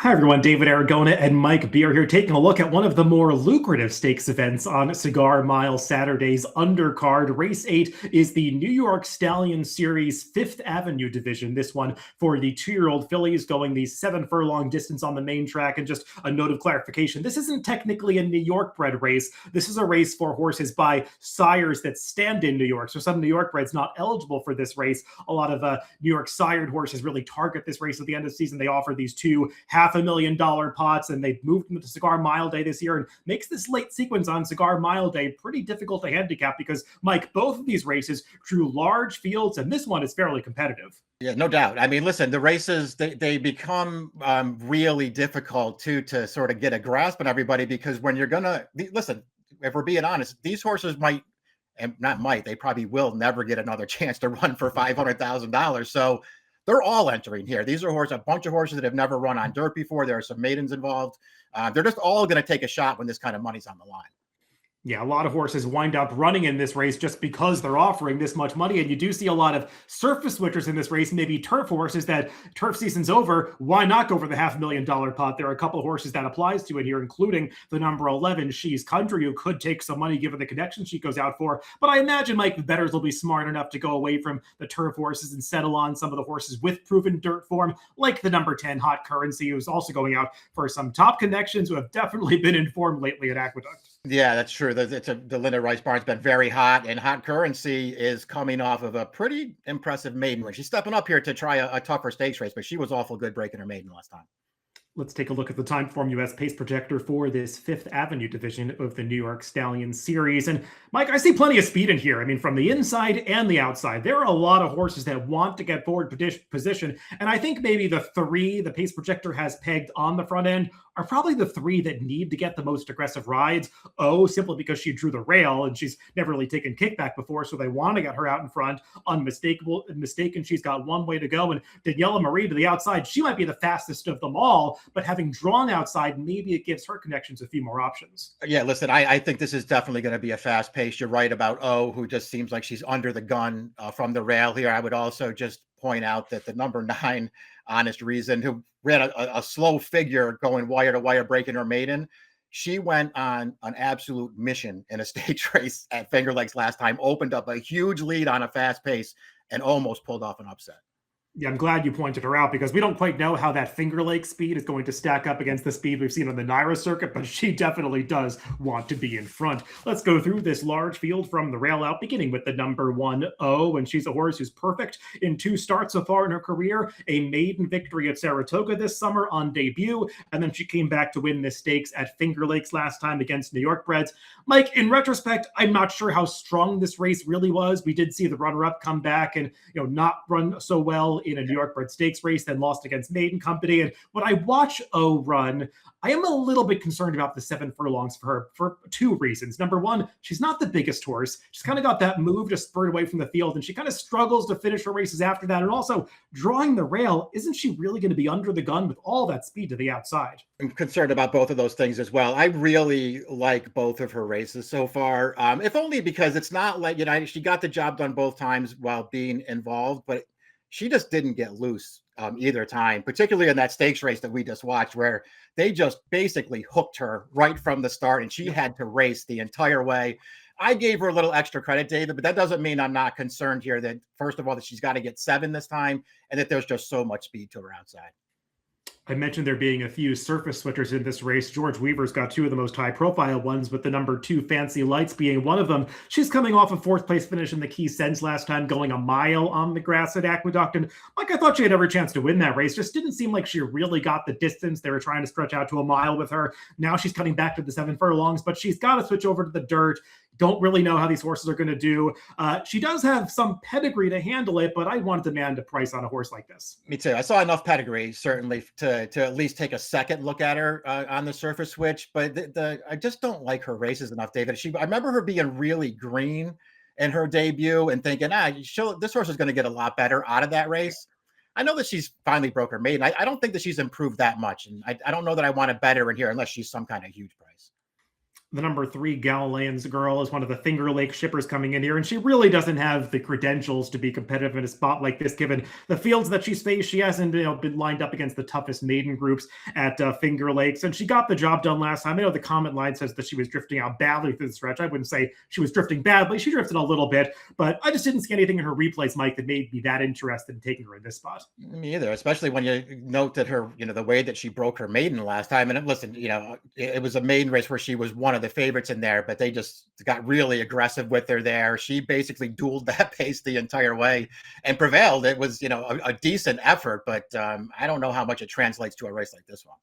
Hi, everyone. David Aragona and Mike Beer here, taking a look at one of the more lucrative stakes events on Cigar Mile Saturday's undercard. Race 8 is the New York Stallion Series Fifth Avenue division. This one for the 2-year-old fillies going the 7 furlong distance on the main track. And just a note of clarification, this isn't technically a New York bred race. This is a race for horses by sires that stand in New York. So some New York breds not eligible for this race. A lot of New York sired horses really target this race at the end of the season. They offer these two $500,000 pots, and they've moved them to Cigar Mile Day this year, and makes this late sequence on Cigar Mile Day pretty difficult to handicap because, Mike, both of these races drew large fields, and this one is fairly competitive. Yeah, no doubt. I mean, listen, the races, they become really difficult to sort of get a grasp on everybody, because when you're gonna listen, if we're being honest, these horses might, and not might, they probably will never get another chance to run for $500,000. So they're all entering here. These are a bunch of horses that have never run on dirt before. There are some maidens involved. They're just all going to take a shot when this kind of money's on the line. Yeah, a lot of horses wind up running in this race just because they're offering this much money. And you do see a lot of surface switchers in this race, maybe turf horses that turf season's over. Why not go for the $500,000 pot? There are a couple of horses that applies to it here, including the number 11, She's Country, who could take some money given the connection she goes out for. But I imagine, Mike, the bettors will be smart enough to go away from the turf horses and settle on some of the horses with proven dirt form, like the number 10, Hot Currency, who's also going out for some top connections who have definitely been informed lately at Aqueduct. Yeah, that's true. The Linda Rice barn's been very hot, and Hot Currency is coming off of a pretty impressive maiden win. She's stepping up here to try a tougher stakes race, but she was awful good breaking her maiden last time. Let's take a look at the Timeform US pace projector for this Fifth Avenue division of the New York Stallion Series. And Mike, I see plenty of speed in here. I mean, from the inside and the outside, there are a lot of horses that want to get forward position. And I think maybe the three the pace projector has pegged on the front end are probably the three that need to get the most aggressive rides. Oh, simply because she drew the rail and she's never really taken kickback before, so they want to get her out in front. Mistaken, she's got one way to go. And Daniela Marie to the outside, she might be the fastest of them all, but having drawn outside, maybe it gives her connections a few more options. Yeah, listen, I think this is definitely going to be a fast pace. You're right about who just seems like she's under the gun from the rail here. I would also just point out that the number 9, Honest Reason, who ran a slow figure going wire to wire, breaking her maiden, she went on an absolute mission in a stage race at Finger Lakes last time, opened up a huge lead on a fast pace, and almost pulled off an upset. Yeah, I'm glad you pointed her out because we don't quite know how that Finger Lakes speed is going to stack up against the speed we've seen on the Naira circuit, but she definitely does want to be in front. Let's go through this large field from the rail out, beginning with the number 1, O, and she's a horse who's perfect in 2 starts so far in her career, a maiden victory at Saratoga this summer on debut, and then she came back to win the stakes at Finger Lakes last time against New York breds. Mike, in retrospect, I'm not sure how strong this race really was. We did see the runner-up come back and not run so well in a New York bred stakes race, then lost against Maiden Company. And when I watch O run, I am a little bit concerned about the 7 furlongs for her for 2 reasons. Number 1, she's not the biggest horse. She's kind of got that move to spurt away from the field, and she kind of struggles to finish her races after that. And also, drawing the rail, isn't she really going to be under the gun with all that speed to the outside? I'm concerned about both of those things as well. I really like both of her races so far, if only because it's not like, she got the job done both times while being involved, but she just didn't get loose either time, particularly in that stakes race that we just watched, where they just basically hooked her right from the start, and she had to race the entire way. I gave her a little extra credit, David, but that doesn't mean I'm not concerned here that, first of all, that she's got to get 7 this time, and that there's just so much speed to her outside. I mentioned there being a few surface switchers in this race. George Weaver's got 2 of the most high-profile ones, with the number 2, Fancy Lights, being one of them. She's coming off a 4th-place finish in the Key Sens last time, going a mile on the grass at Aqueduct. And Mike, I thought she had every chance to win that race. Just didn't seem like she really got the distance. They were trying to stretch out to a mile with her. Now she's cutting back to the 7 furlongs, but she's got to switch over to the dirt. Don't really know how these horses are going to do. She does have some pedigree to handle it, but I want to demand a price on a horse like this. Me too. I saw enough pedigree, certainly, to at least take a second look at her on the surface switch, but I just don't like her races enough, David. I remember her being really green in her debut and thinking, this horse is going to get a lot better out of that race. I know that she's finally broke her maiden. I don't think that she's improved that much, and I don't know that I want to bet her in here unless she's some kind of huge price. The number 3 Galilean's girl is one of the Finger Lake shippers coming in here, and she really doesn't have the credentials to be competitive in a spot like this, given the fields that she's faced. She hasn't been lined up against the toughest maiden groups at Finger Lakes, and she got the job done last time. I know the comment line says that she was drifting out badly through the stretch. I wouldn't say she was drifting badly. She drifted a little bit, but I just didn't see anything in her replays, Mike, that made me that interested in taking her in this spot. Me either, especially when you note that her, the way that she broke her maiden last time. And listen, it was a maiden race where she was one of the favorites in there, but they just got really aggressive with her there. She basically dueled that pace the entire way and prevailed. It was, a decent effort, but I don't know how much it translates to a race like this one.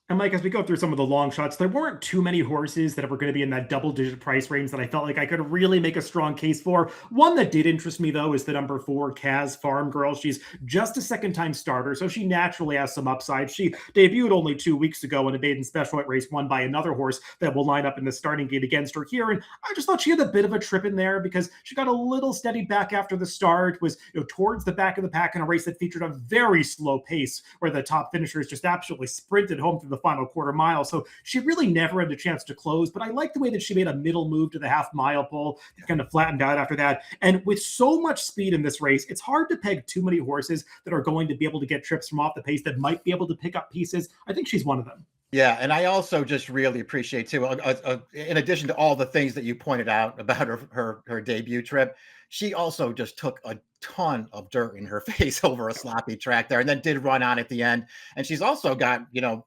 And Mike, as we go through some of the long shots, there weren't too many horses that were going to be in that double-digit price range that I felt like I could really make a strong case for. One that did interest me, though, is the number 4 Kaz Farm Girl. She's just a second-time starter, so she naturally has some upside. She debuted only 2 weeks ago in a maiden special weight race won by another horse that will line up in the starting gate against her here. And I just thought she had a bit of a trip in there because she got a little steady back after the start, was towards the back of the pack in a race that featured a very slow pace where the top finishers just absolutely sprinted home through the final quarter mile. So she really never had a chance to close, but I like the way that she made a middle move to the half mile pole, kind of flattened out after that. And with so much speed in this race, it's hard to peg too many horses that are going to be able to get trips from off the pace that might be able to pick up pieces. I think she's one of them. Yeah, and I also just really appreciate too, in addition to all the things that you pointed out about her debut trip, she also just took a ton of dirt in her face over a sloppy track there, and then did run on at the end. And she's also got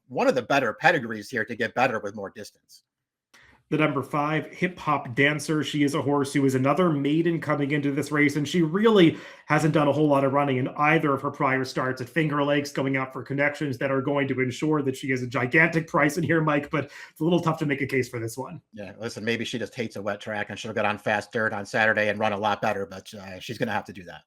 one of the better pedigrees here to get better with more distance. The number 5 Hip Hop Dancer. She is a horse who is another maiden coming into this race, and she really hasn't done a whole lot of running in either of her prior starts at Finger Lakes, going out for connections that are going to ensure that she has a gigantic price in here, Mike, but it's a little tough to make a case for this one. Yeah, listen, maybe she just hates a wet track and she'll get on fast dirt on Saturday and run a lot better, but she's going to have to do that.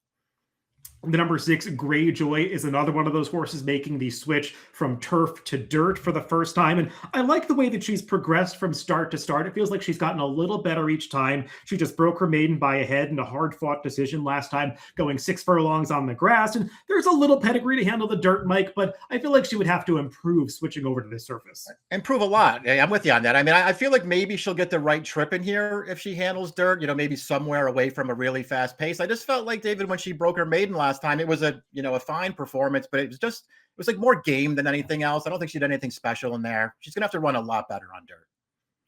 The number 6, Greyjoy, is another one of those horses making the switch from turf to dirt for the first time. And I like the way that she's progressed from start to start. It feels like she's gotten a little better each time. She just broke her maiden by a head in a hard-fought decision last time, going 6 furlongs on the grass. And there's a little pedigree to handle the dirt, Mike, but I feel like she would have to improve switching over to this surface. Improve a lot. I'm with you on that. I mean, I feel like maybe she'll get the right trip in here if she handles dirt, maybe somewhere away from a really fast pace. I just felt like, David, when she broke her maiden last time, it was a fine performance, but it was like more game than anything else. I don't think she did anything special in there. She's gonna have to run a lot better on dirt.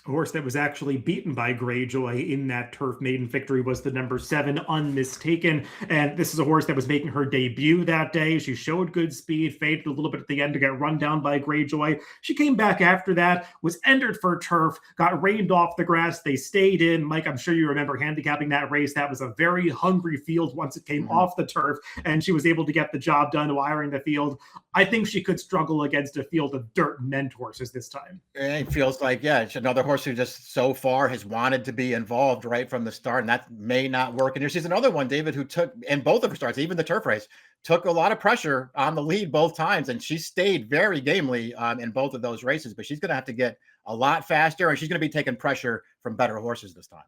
A horse that was actually beaten by Greyjoy in that turf maiden victory was the number 7 Unmistaken. And this is a horse that was making her debut that day. She showed good speed, faded a little bit at the end to get run down by Greyjoy. She came back after that, was entered for turf, got reined off the grass. They stayed in. Mike, I'm sure you remember handicapping that race. That was a very hungry field once it came off the turf, and she was able to get the job done wiring the field. I think she could struggle against a field of dirt meant horses this time. It feels like, yeah, it's another horse who just so far has wanted to be involved right from the start, and that may not work. And she's another one, David, who took, in both of her starts, even the turf race, took a lot of pressure on the lead both times, and she stayed very gamely in both of those races, but she's going to have to get a lot faster, and she's going to be taking pressure from better horses this time.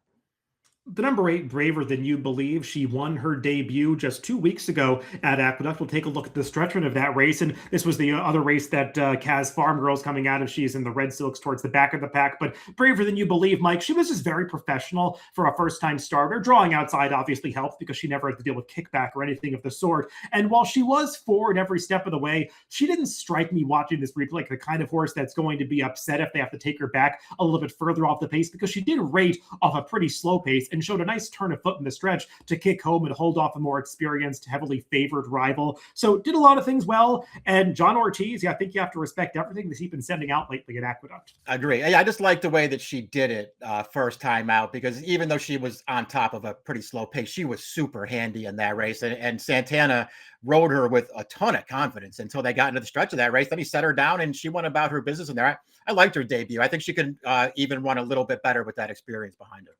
The number 8, Braver Than You Believe, she won her debut just 2 weeks ago at Aqueduct. We'll take a look at the stretch run of that race, and this was the other race that Kaz Farm Girl's coming out of. She's in the red silks towards the back of the pack, but Braver Than You Believe, Mike, she was just very professional for a first-time starter. Drawing outside obviously helped because she never had to deal with kickback or anything of the sort, and while she was forward every step of the way, she didn't strike me watching this replay like the kind of horse that's going to be upset if they have to take her back a little bit further off the pace, because she did rate off a pretty slow pace and showed a nice turn of foot in the stretch to kick home and hold off a more experienced, heavily favored rival. So did a lot of things well. And John Ortiz, I think you have to respect everything that he's been sending out lately at Aqueduct. I agree. I just like the way that she did it first time out, because even though she was on top of a pretty slow pace, she was super handy in that race. And Santana rode her with a ton of confidence until they got into the stretch of that race. Then he set her down and she went about her business in there. I liked her debut. I think she could even run a little bit better with that experience behind her.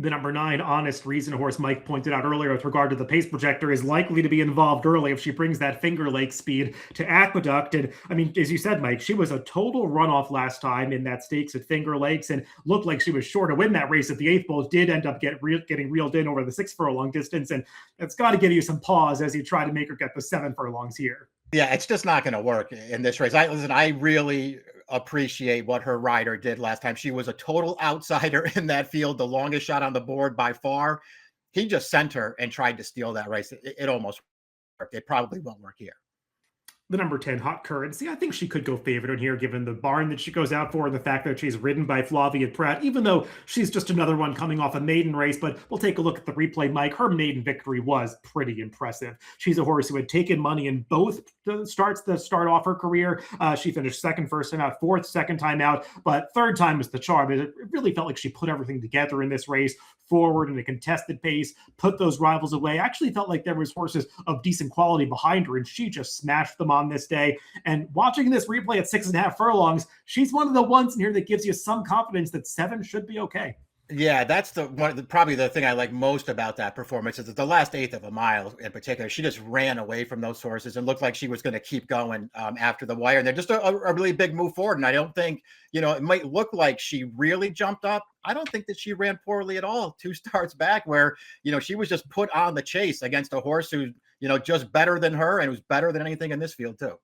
The number 9, Honest Reason horse, Mike pointed out earlier with regard to the pace projector, is likely to be involved early if she brings that Finger Lake speed to Aqueduct. And I mean, as you said, Mike, she was a total runoff last time in that stakes at Finger Lakes and looked like she was sure to win that race at the 8th Bowl. Did end up getting reeled in over the 6 furlong distance. And it's got to give you some pause as you try to make her get the 7 furlongs here. Yeah, it's just not going to work in this race. I really appreciate what her rider did last time. She was a total outsider in that field, the longest shot on the board by far. He just sent her and tried to steal that race. It almost worked. It probably won't work here. The number 10, Hot Currency. I think she could go favorite in here, given the barn that she goes out for and the fact that she's ridden by Flavia Pratt, even though she's just another one coming off a maiden race. But we'll take a look at the replay, Mike. Her maiden victory was pretty impressive. She's a horse who had taken money in both starts to start off her career. She finished second first time out, fourth second time out, but third time was the charm. It really felt like she put everything together in this race, forward in a contested pace, put those rivals away. I actually felt like there was horses of decent quality behind her, and she just smashed them on this day. And watching this replay at 6.5 furlongs, she's one of the ones in here that gives you some confidence that 7 should be okay. Yeah, that's probably the thing I like most about that performance is that the last eighth of a mile in particular, she just ran away from those horses and looked like she was going to keep going after the wire. And they're just a really big move forward. And I don't think, it might look like she really jumped up. I don't think that she ran poorly at all 2 starts back where, she was just put on the chase against a horse who, just better than her and who's better than anything in this field too.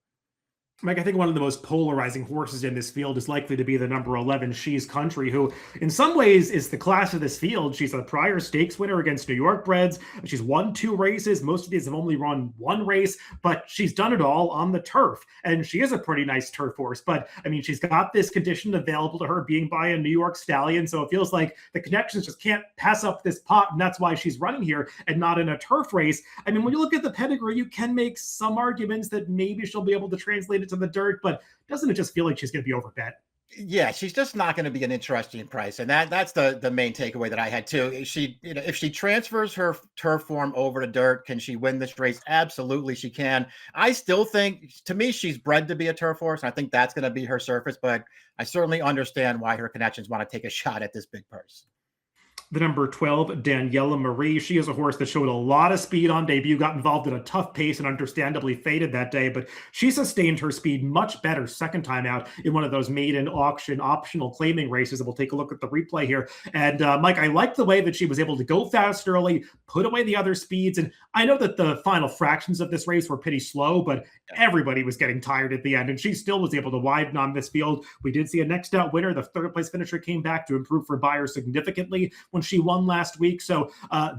Mike, I think one of the most polarizing horses in this field is likely to be the number 11, She's Country, who in some ways is the class of this field. She's a prior stakes winner against New York breds. She's won 2 races. Most of these have only run 1 race, but she's done it all on the turf. And she is a pretty nice turf horse. But I mean, she's got this condition available to her being by a New York stallion. So it feels like the connections just can't pass up this pot. And that's why she's running here and not in a turf race. I mean, when you look at the pedigree, you can make some arguments that maybe she'll be able to translate it to the dirt, but doesn't it just feel like she's going to be overbet? Yeah, she's just not going to be an interesting price, and that's the main takeaway that I had too. If she transfers her turf form over to dirt, can she win this race? Absolutely, she can. I still think, to me, she's bred to be a turf horse, and I think that's going to be her surface. But I certainly understand why her connections want to take a shot at this big purse. The number 12, Daniela Marie. She is a horse that showed a lot of speed on debut, got involved in a tough pace and understandably faded that day, but she sustained her speed much better second time out in one of those maiden auction optional claiming races. And we'll take a look at the replay here. And Mike, I like the way that she was able to go fast early, put away the other speeds. And I know that the final fractions of this race were pretty slow, but everybody was getting tired at the end. And she still was able to widen on this field. We did see a next out winner. The third place finisher came back to improve for Beyer significantly when she won last week. So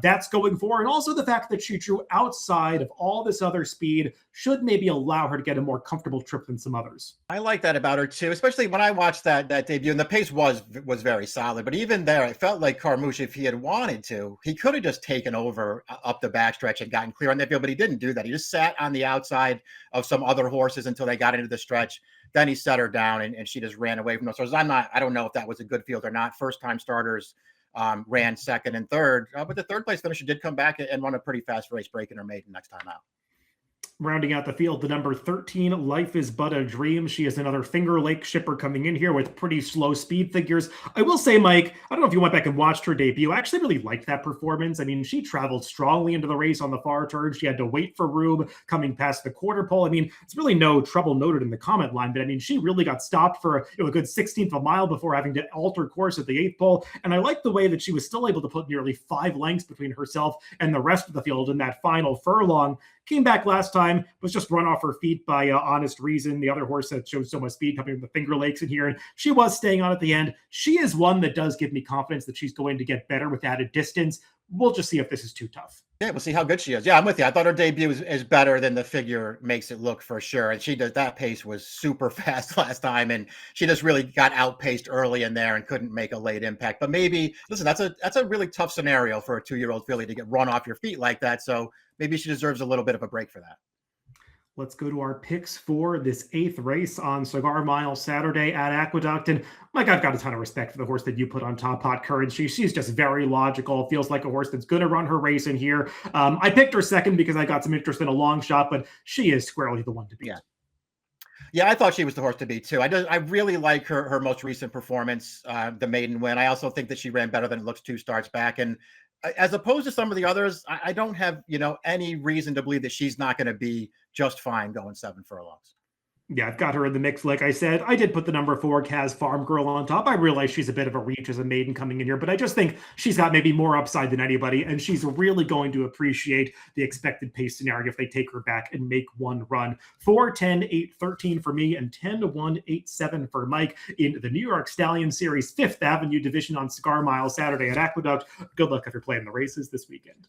that's going for. And also the fact that she drew outside of all this other speed should maybe allow her to get a more comfortable trip than some others. I like that about her too, especially when I watched that debut, and the pace was very solid. But even there, it felt like Carmouche, if he had wanted to, he could have just taken over up the backstretch and gotten clear on that field, but he didn't do that. He just sat on the outside of some other horses until they got into the stretch. Then he set her down and she just ran away from those horses. I don't know if that was a good field or not. First time starters ran second and third, but the third place finisher did come back and run a pretty fast race, breaking her maiden next time out. Rounding out the field, the number 13, Life is But a Dream. She is another Finger Lake shipper coming in here with pretty slow speed figures. I will say, Mike, I don't know if you went back and watched her debut. I actually really liked that performance. I mean, she traveled strongly into the race on the far turn. She had to wait for room coming past the quarter pole. I mean, it's really no trouble noted in the comment line, but I mean, she really got stopped for a good 16th of a mile before having to alter course at the 8th pole. And I like the way that she was still able to put nearly 5 lengths between herself and the rest of the field in that final furlong. Came back last time, was just run off her feet by Honest Reason, the other horse that showed so much speed coming from the Finger Lakes in here. And she was staying on at the end. She is one that does give me confidence that she's going to get better with added distance. We'll just see if this is too tough. Yeah, we'll see how good she is. Yeah, I'm with you. I thought her debut is better than the figure makes it look, for sure. And that pace was super fast last time, and she just really got outpaced early in there and couldn't make a late impact. But maybe, listen, that's a really tough scenario for a 2-year-old filly to get run off your feet like that. So maybe she deserves a little bit of a break for that. Let's go to our picks for this 8th race on Cigar Mile Saturday at Aqueduct. And Mike, I've got a ton of respect for the horse that you put on top, Hot Currency. She's just very logical. Feels like a horse that's going to run her race in here. I picked her second because I got some interest in a long shot, but she is squarely the one to beat. Yeah, I thought she was the horse to beat too. I really like her most recent performance, the maiden win. I also think that she ran better than it looks 2 starts back. And as opposed to some of the others, I don't have any reason to believe that she's not going to be just fine going 7 furlongs. Yeah, I've got her in the mix. Like I said, I did put the number 4 Kaz Farm Girl on top. I realize she's a bit of a reach as a maiden coming in here, but I just think she's got maybe more upside than anybody, and she's really going to appreciate the expected pace scenario if they take her back and make one run. 4, 10, 8, 13 for me, and 10, 1, 8, 7 for Mike in the New York Stallion Series Fifth Avenue Division on Cigar Mile Saturday at Aqueduct. Good luck if you're playing the races this weekend.